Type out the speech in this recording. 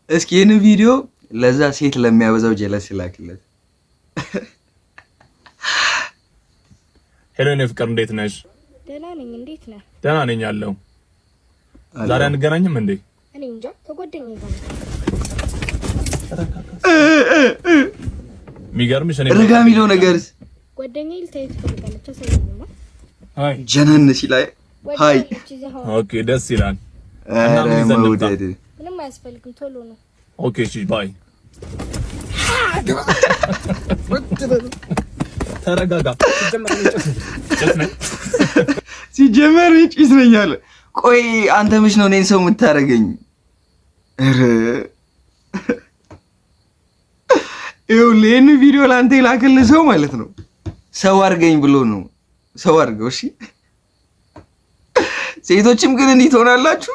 እስኪ ይሄን ቪዲዮ ለዛ ሴት ለሚያበዛው ጀለስ ይላክለት። ሄሎ የኔ ፍቅር እንዴት ነሽ? ደህና ነኝ። እንዴት ነህ? ደህና ነኝ አለው። ዛሬ አንገናኝም እንዴ? እኔ እንጃ ከጓደኛዬ ጋር የሚገርምሽ እኔ ረጋ የሚለው ነገርስ ጓደኛዬ ልታየት ትፈልጋለች። አሳየኝማ። ሃይ ጀነን ሲላይ ሃይ ኦኬ ደስ ይላል። እና ምን መውደድ ምንም አያስፈልግም ቶሎ ነው። ኦኬ እሺ ባይ። ተረጋጋ። ሲጀመር ጭስ ነኝ አለ። ቆይ አንተ ምንሽ ነው እኔን ሰው የምታረገኝ? እረ ይኸውልህ ይሄን ቪዲዮ ላንተ የላከልህ ሰው ማለት ነው ሰው አድርገኝ ብሎ ነው። ሰው አድርገው። እሺ ሴቶችም ግን እንዲህ ትሆናላችሁ።